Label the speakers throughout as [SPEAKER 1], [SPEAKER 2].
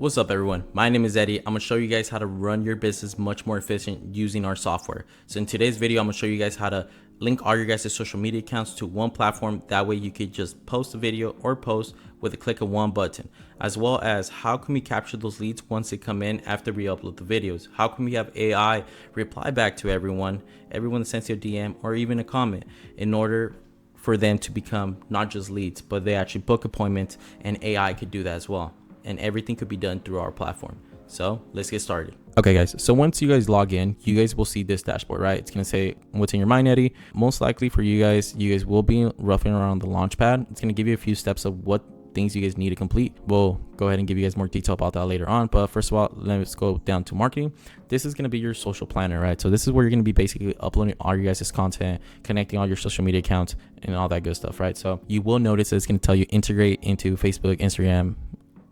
[SPEAKER 1] What's up everyone, my name is Eddie. I'm going to show you guys how to run your business much more efficient using our software. So in today's video, I'm going to show you guys how to link all your guys' social media accounts to one platform. That way you could just post a video or post with a click of one button, as well as how can we capture those leads once they come in after we upload the videos. How can we have AI reply back to everyone that sends you a DM or even a comment in order for them to become not just leads, but they actually book appointments, and AI could do that as well. And everything could be done through our platform. So let's get started. Okay guys, so once you guys log in, you guys will see this dashboard, right? It's gonna say what's in your mind, Eddie. Most likely for you guys will be roughing around the launch pad. It's gonna give you a few steps of what things you guys need to complete. We'll go ahead and give you guys more detail about that later on, but first of all, let's go down to marketing. This is going to be your social planner, right? So this is where you're going to be basically uploading all your guys' content, connecting all your social media accounts and all that good stuff, right? So you will notice that it's going to tell you integrate into Facebook, Instagram,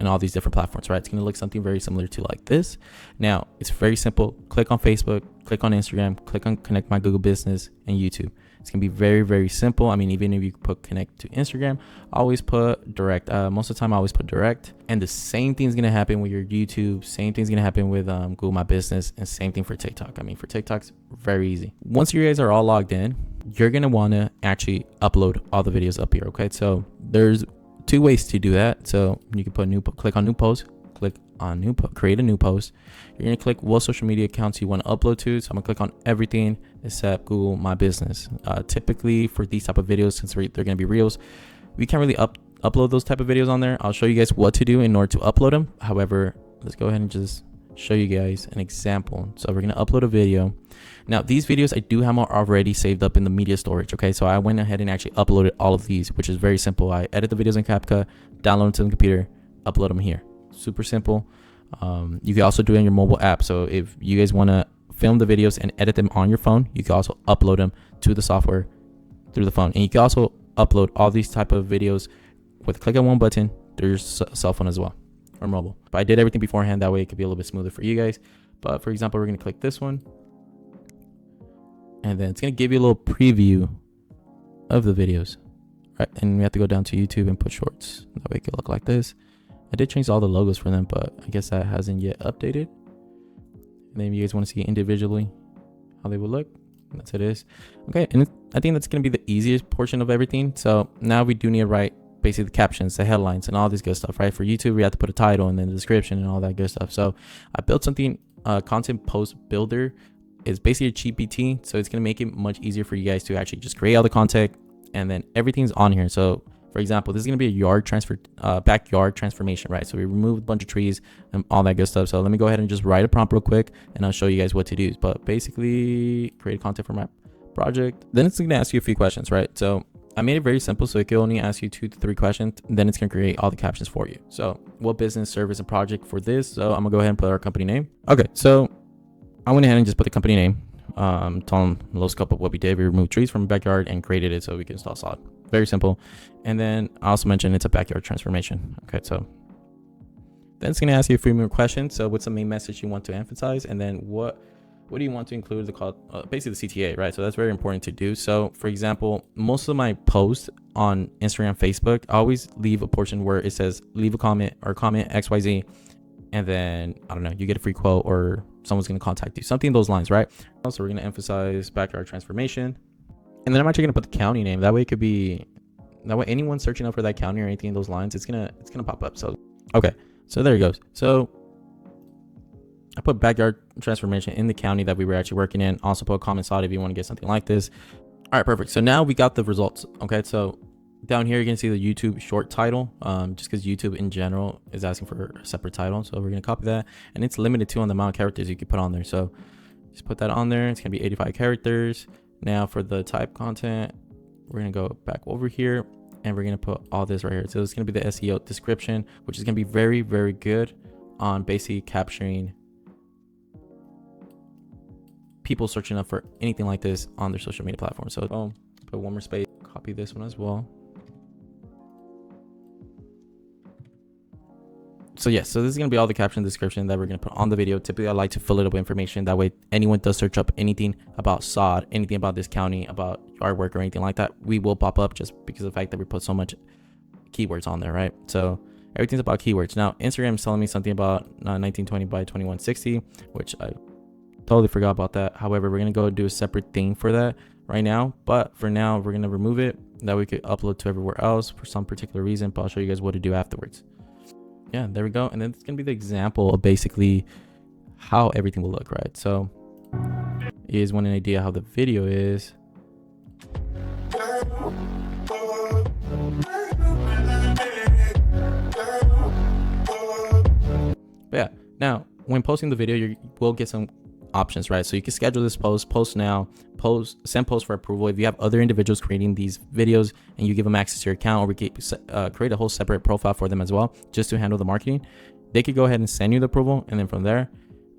[SPEAKER 1] and all these different platforms, right? It's going to look something very similar to like this. Now it's very simple. Click on Facebook, click on Instagram, click on connect my Google business and YouTube. It's gonna be very, very simple. I mean, even if you put connect to Instagram, always put direct. Most of the time I always put direct. And the same thing is gonna happen with your YouTube. Same thing's gonna happen with Google My Business, and same thing for TikTok. I mean, for TikTok's very easy. Once you guys are all logged in, you're gonna wanna actually upload all the videos up here, okay? So there's two ways to do that. So you can put click on new post, click on create a new post. You're gonna click what social media accounts you want to upload to. So I'm gonna click on everything except Google My Business. Typically for these type of videos, since they're gonna be reels, we can't really upload those type of videos on there. I'll show you guys what to do in order to upload them. However, let's go ahead and just show you guys an example. So we're gonna upload a video. Now these videos I do have already saved up in the media storage. Okay, so I went ahead and actually uploaded all of these, which is very simple. I edit the videos in CapCut, download them to the computer, upload them here. Super simple. You can also do it in your mobile app. So if you guys want to film the videos and edit them on your phone, you can also upload them to the software through the phone. And you can also upload all these type of videos with a click on one button through your cell phone as well, or mobile. But I did everything beforehand, that way it could be a little bit smoother for you guys. But for example, we're going to click this one, and then it's going to give you a little preview of the videos, right? And we have to go down to YouTube and put shorts. That way it could look like this. I did change all the logos for them, but I guess that hasn't yet updated. And then if you guys want to see individually how they will look, that's what it is. Okay, and I think that's going to be the easiest portion of everything. So now we do need to write basically the captions, the headlines, and all this good stuff, right? For YouTube, we have to put a title and then the description and all that good stuff. So I built something, content post builder. It's basically a GPT, so it's going to make it much easier for you guys to actually just create all the content, and then everything's on here. So for example, this is going to be a backyard transformation, right? So we remove a bunch of trees and all that good stuff. So let me go ahead and just write a prompt real quick, and I'll show you guys what to do. But basically, create content for my project. Then it's going to ask you a few questions, right? So I made it very simple, so it can only ask you 2 to 3 questions. And then it's going to create all the captions for you. So what business, service, and project for this? So I'm going to go ahead and put our company name. Okay, so I went ahead and just put the company name. Tell them a little scope of what we did. We removed trees from a backyard and created it so we can install sod. Very simple. And then I also mentioned it's a backyard transformation. Okay, so then it's going to ask you a few more questions. So what's the main message you want to emphasize? And then what do you want to include basically the CTA, right? So that's very important to do. So for example, most of my posts on Instagram, Facebook, I always leave a portion where it says leave a comment or comment XYZ. And then, I don't know, you get a free quote or someone's going to contact you, something in those lines, right? So we're going to emphasize backyard transformation. And then I'm actually going to put the county name. That way anyone searching up for that county or anything in those lines, it's going to pop up. So, okay. So there it goes. So I put backyard transformation in the county that we were actually working in. Also put a comment slot if you want to get something like this. All right, perfect. So now we got the results. Okay. So down here, you can see the YouTube short title, just because YouTube in general is asking for a separate title. So we're going to copy that, and it's limited to on the amount of characters you can put on there. So just put that on there. It's going to be 85 characters. Now for the type content, we're going to go back over here, and we're going to put all this right here. So it's going to be the SEO description, which is going to be very, very good on basically capturing people searching up for anything like this on their social media platform. So put one more space, copy this one as well. So yes, so this is going to be all the caption description that we're going to put on the video. Typically, I like to fill it up with information. That way, anyone does search up anything about sod, anything about this county, about yard work or anything like that, we will pop up just because of the fact that we put so much keywords on there, right? So Everything's about keywords. Now Instagram is telling me something about 1920 by 2160, which I totally forgot about that. However, we're gonna go do a separate thing for that right now, but for now we're gonna remove it, that we could upload to everywhere else for some particular reason, but I'll show you guys what to do afterwards. Yeah, there we go. And then it's gonna be the example of basically how everything will look, right? So you guys want an idea how the video is. But yeah, now when posting the video, you will get some options, right? So you can schedule this post now, send post for approval. If you have other individuals creating these videos and you give them access to your account, or we could create a whole separate profile for them as well, just to handle the marketing, they could go ahead and send you the approval, and then from there,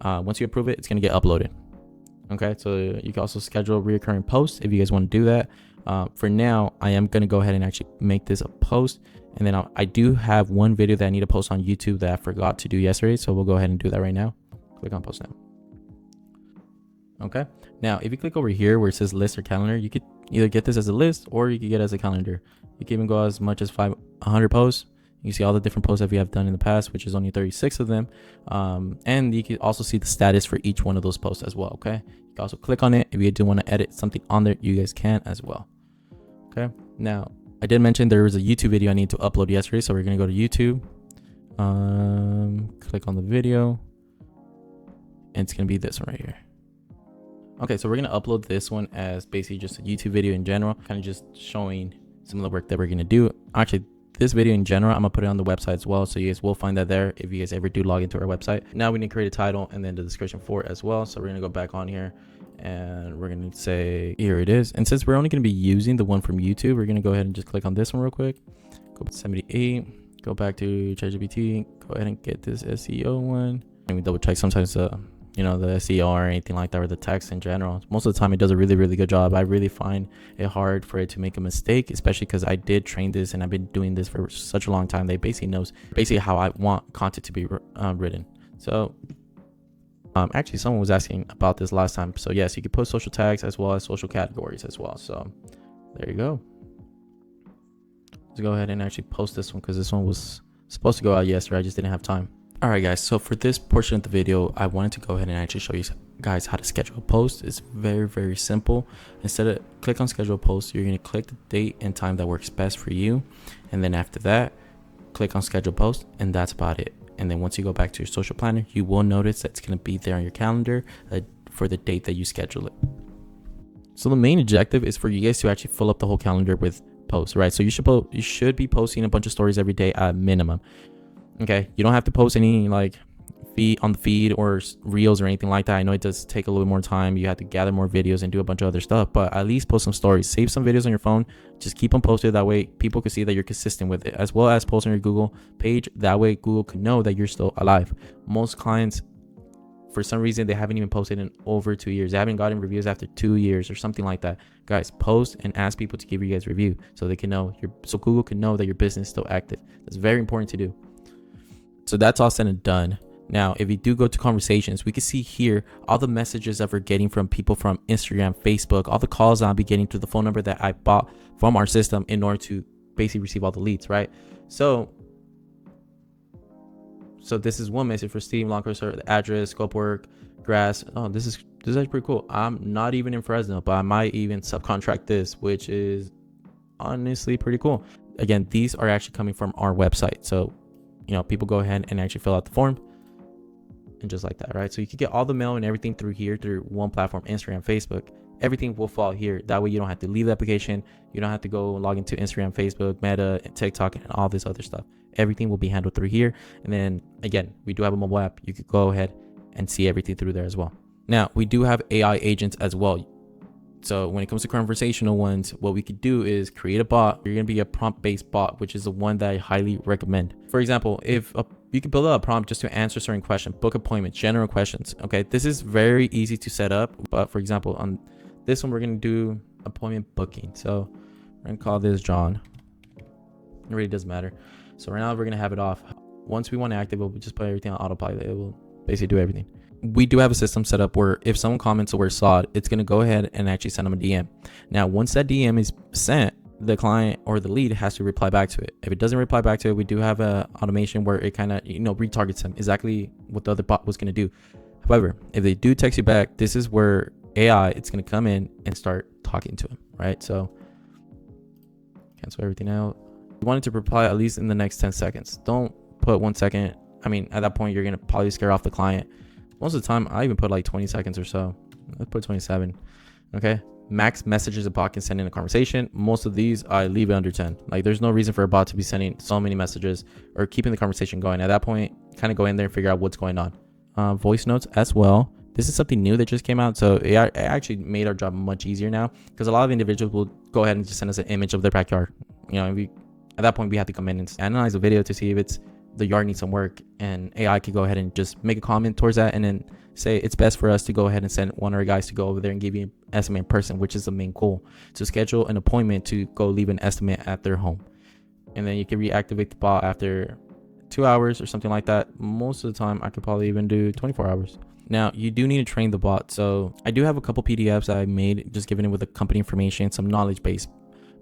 [SPEAKER 1] once you approve it, it's going to get uploaded. Okay, so you can also schedule reoccurring posts if you guys want to do that. For now, I am going to go ahead and actually make this a post, and then I do have one video that I need to post on YouTube that I forgot to do yesterday, so we'll go ahead and do that right now. Click on post now. Okay, now if you click over here where it says list or calendar, you could either get this as a list or you could get it as a calendar. You can even go as much as 100 posts. You can see all the different posts that we have done in the past, which is only 36 of them. And you can also see the status for each one of those posts as well. Okay, you can also click on it if you do want to edit something on there, you guys can as well. Okay, now I did mention there was a YouTube video I need to upload yesterday, so we're gonna go to YouTube, click on the video, and it's gonna be this one right here. Okay, so we're gonna upload this one as basically just a YouTube video in general, kind of just showing some of the work that we're gonna do. Actually, this video in general, I'm gonna put it on the website as well, so you guys will find that there if you guys ever do log into our website. Now we need to create a title and then the description for it as well. So we're gonna go back on here and we're gonna say, here it is. And since we're only gonna be using the one from YouTube, we're gonna go ahead and just click on this one real quick. Go 78, go back to ChatGPT, go ahead and get this SEO one. And we double check sometimes you know, the SEO or anything like that, or the text in general. Most of the time it does a really good job. I really find it hard for it to make a mistake, especially because I did train this and I've been doing this for such a long time. They basically knows how I want content to be written. So actually someone was asking about this last time. So yes, you can post social tags as well as social categories as well. So there you go. Let's go ahead and actually post this one because this one was supposed to go out yesterday. I just didn't have time. All right, guys, so for this portion of the video, I wanted to go ahead and actually show you guys how to schedule a post. It's very simple. Instead of click on schedule a post, you're going to click the date and time that works best for you. And then after that, click on schedule post, and that's about it. And then once you go back to your social planner, you will notice that it's going to be there on your calendar for the date that you schedule it. So the main objective is for you guys to actually fill up the whole calendar with posts, right? So you should be posting a bunch of stories every day at minimum. Okay, you don't have to post any like feed on the feed or reels or anything like that. I know it does take a little more time. You have to gather more videos and do a bunch of other stuff, but at least post some stories. Save some videos on your phone. Just keep them posted. That way people can see that you're consistent with it, as well as post on your Google page. That way Google can know that you're still alive. Most clients, for some reason, they haven't even posted in over 2 years. They haven't gotten reviews after 2 years or something like that. Guys, post and ask people to give you guys review so they can know so Google can know that your business is still active. That's very important to do. So that's all said and done. Now, if you do go to conversations, we can see here all the messages that we're getting from people from Instagram, Facebook, all the calls I'll be getting to the phone number that I bought from our system in order to basically receive all the leads, right? So this is one message for Steve Longhurst, the address, scope work, grass. Oh, this is actually pretty cool. I'm not even in Fresno, but I might even subcontract this, which is honestly pretty cool. Again, these are actually coming from our website. So you know, people go ahead and actually fill out the form and just like that, right? So you can get all the mail and everything through here, through one platform, Instagram, Facebook. Everything will fall here. That way you don't have to leave the application. You don't have to go log into Instagram, Facebook, Meta, and TikTok, and all this other stuff. Everything will be handled through here. And then again, we do have a mobile app. You could go ahead and see everything through there as well. Now, we do have AI agents as well. So when it comes to conversational ones, what we could do is create a bot. You're going to be a prompt-based bot, which is the one that I highly recommend. For example, if you can build out a prompt just to answer certain questions, book appointments, general questions. Okay, this is very easy to set up. But for example, on this one, we're going to do appointment booking. So we're going to call this John. It really doesn't matter. So right now we're going to have it off. Once we want to activate, we'll just put everything on autopilot. It will basically do everything. We do have a system set up where if someone comments the word saw it, it's going to go ahead and actually send them a DM. Now, once that DM is sent, the client or the lead has to reply back to it. If it doesn't reply back to it, we do have a automation where it kind of, retargets them exactly what the other bot was going to do. However, if they do text you back, this is where AI, it's going to come in and start talking to them, right? So cancel everything out. You want it to reply at least in the next 10 seconds. Don't put 1 second. I mean, at that point, you're going to probably scare off the client. Most of the time, I even put like 20 seconds or so. Let's put 27. Okay. Max messages a bot can send in a conversation. Most of these, I leave it under 10. Like, there's no reason for a bot to be sending so many messages or keeping the conversation going. At that point, kind of go in there and figure out what's going on. Voice notes as well. This is something new that just came out. So it actually made our job much easier now, because a lot of individuals will go ahead and just send us an image of their backyard. At that point, we have to come in and analyze the video to see if the yard needs some work, and AI could go ahead and just make a comment towards that and then say it's best for us to go ahead and send one of our guys to go over there and give you an estimate in person, which is the main goal, to schedule an appointment to go leave an estimate at their home. And then you can reactivate the bot after 2 hours or something like that. Most of the time, I could probably even do 24 hours. Now, you do need to train the bot. So I do have a couple PDFs that I made, just giving it with the company information, some knowledge base.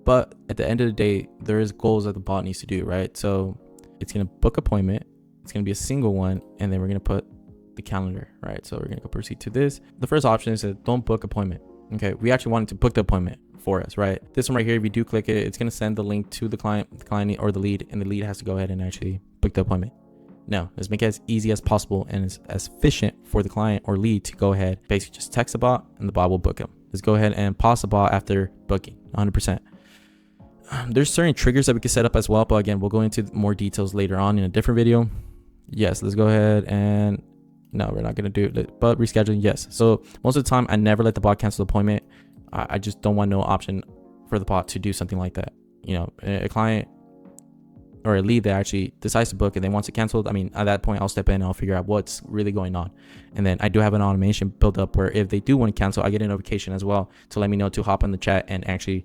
[SPEAKER 1] But at the end of the day, there is goals that the bot needs to do, right? So it's going to book appointment. It's going to be a single one. And then we're going to put the calendar, right? So we're going to go proceed to this. The first option is that don't book appointment. Okay. We actually wanted to book the appointment for us, right? This one right here, if you do click it, it's going to send the link to the client or the lead, and the lead has to go ahead and actually book the appointment. Now, let's make it as easy as possible and as efficient for the client or lead to go ahead. Basically, just text the bot and the bot will book them. Let's go ahead and pause the bot after booking 100%. There's certain triggers that we can set up as well, but again, we'll go into more details later on in a different video. Yes, let's go ahead and no, we're not going to do it, but rescheduling, yes. So most of the time, I never let the bot cancel the appointment. I just don't want no option for the bot to do something like that. A client or a lead that actually decides to book and they wants it canceled, I mean, at that point, I'll step in and I'll figure out what's really going on. And then I do have an automation built up where if they do want to cancel, I get a notification as well to let me know to hop on the chat and actually,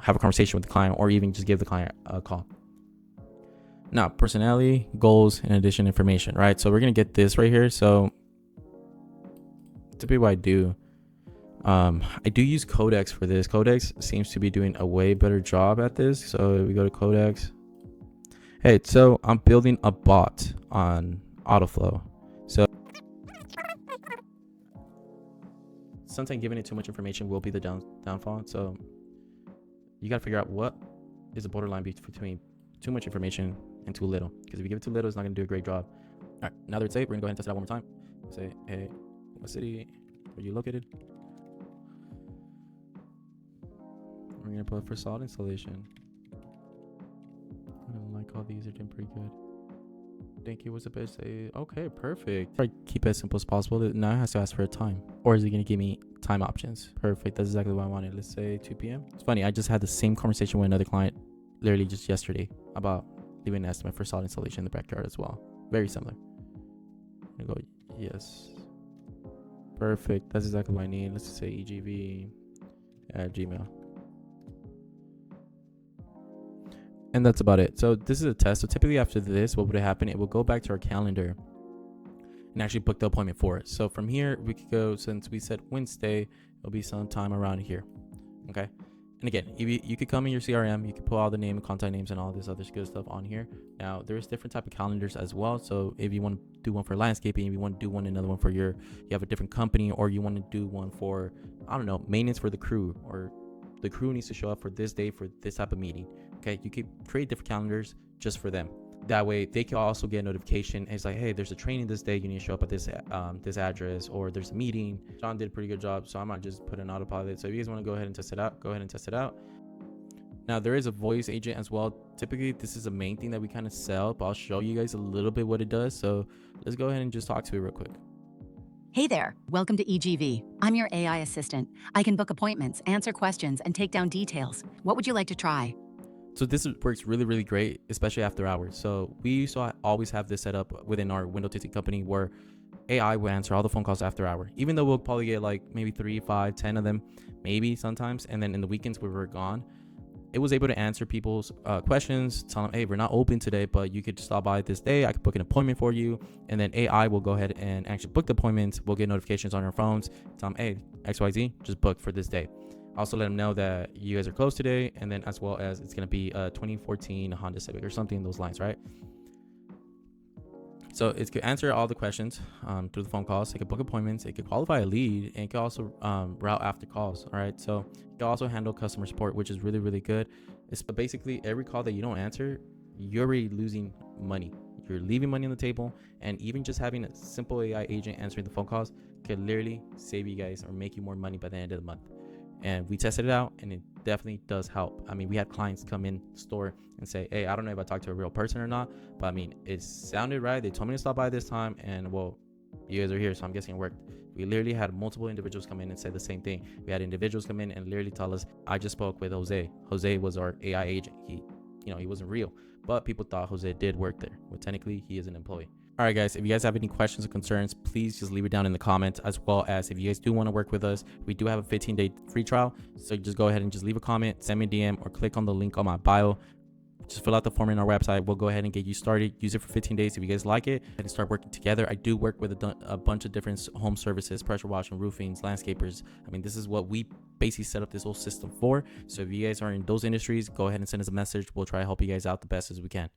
[SPEAKER 1] have a conversation with the client, or even just give the client a call. Now, personality, goals, and addition information, right? So we're going to get this right here. So typically what I do use Codex for this. Codex seems to be doing a way better job at this. So we go to Codex. Hey, so I'm building a bot on AutoFlow. So sometimes giving it too much information will be the downfall. So you got to figure out what is the borderline between too much information and too little. Because if you give it too little, it's not going to do a great job. All right, now that it's safe, we're going to go ahead and test it out one more time. Say, hey, what city are you located? We're going to put for solid installation. I don't like all these are doing pretty good. Thank you. What's the best? Okay, perfect. Try to keep it as simple as possible. Now it has to ask for a time, or is it going to give me time options? Perfect. That's exactly what I wanted. Let's say 2 p.m. It's funny. I just had the same conversation with another client literally just yesterday about leaving an estimate for solid installation in the backyard as well. Very similar. I'm going to go yes. Perfect. That's exactly what I need. Let's just say EGV at Gmail. And that's about it. So this is a test. So typically after this, what would happen? It will go back to our calendar and actually book the appointment for us. So from here, we could go, since we said Wednesday, it'll be sometime around here. Okay. And again, you could come in your CRM, you could put all the name and contact names and all this other good stuff on here. Now, there's different type of calendars as well. So if you want to do one for landscaping, if you want to do another one for you have a different company, or you want to do one for, I don't know, maintenance for the crew, or the crew needs to show up for this day for this type of meeting. Okay, you could create different calendars just for them. That way they can also get a notification. It's like, hey, there's a training this day, you need to show up at this address, or there's a meeting. John did a pretty good job, so I might just put an autopilot. So if you guys want to go ahead and test it out, go ahead and test it out. Now, there is a voice agent as well. Typically this is the main thing that we kind of sell, but I'll show you guys a little bit what it does. So let's go ahead and just talk to it real quick.
[SPEAKER 2] Hey there, welcome to EGV. I'm your AI assistant. I can book appointments, answer questions, and take down details. What would you like to try?
[SPEAKER 1] So this works really, really great, especially after hours. So we used to always have this set up within our window tinting company where AI will answer all the phone calls after hour, even though we'll probably get like maybe 3, 5, 10 of them, maybe sometimes. And then in the weekends where we're gone, it was able to answer people's questions, tell them, hey, we're not open today, but you could stop by this day. I could book an appointment for you. And then AI will go ahead and actually book the appointments. We'll get notifications on our phones. Tell them, hey, XYZ, just booked for this day. Also let them know that you guys are closed today, and then as well as it's going to be a 2014 Honda Civic or something in those lines, right? So it could answer all the questions through the phone calls. It could book appointments. It could qualify a lead, and it could also route after calls. All right. So it could also handle customer support, which is really, really good. It's basically every call that you don't answer, you're already losing money. You're leaving money on the table, and even just having a simple AI agent answering the phone calls could literally save you guys or make you more money by the end of the month. And we tested it out, and it definitely does help. I mean, we had clients come in the store and say, hey, I don't know if I talked to a real person or not, but I mean, it sounded right. They told me to stop by this time, and well, you guys are here, so I'm guessing it worked. We literally had multiple individuals come in and say the same thing. We had individuals come in and literally tell us, I just spoke with Jose. Jose was our AI agent. He wasn't real, but people thought Jose did work there. Well, technically, he is an employee. All right, guys, if you guys have any questions or concerns, please just leave it down in the comments, as well as if you guys do want to work with us, we do have a 15-day free trial. So just go ahead and just leave a comment, send me a DM, or click on the link on my bio. Just fill out the form in our website. We'll go ahead and get you started. Use it for 15 days if you guys like it, and start working together. I do work with a bunch of different home services, pressure washing, roofings, landscapers. I mean, this is what we basically set up this whole system for. So if you guys are in those industries, go ahead and send us a message. We'll try to help you guys out the best as we can.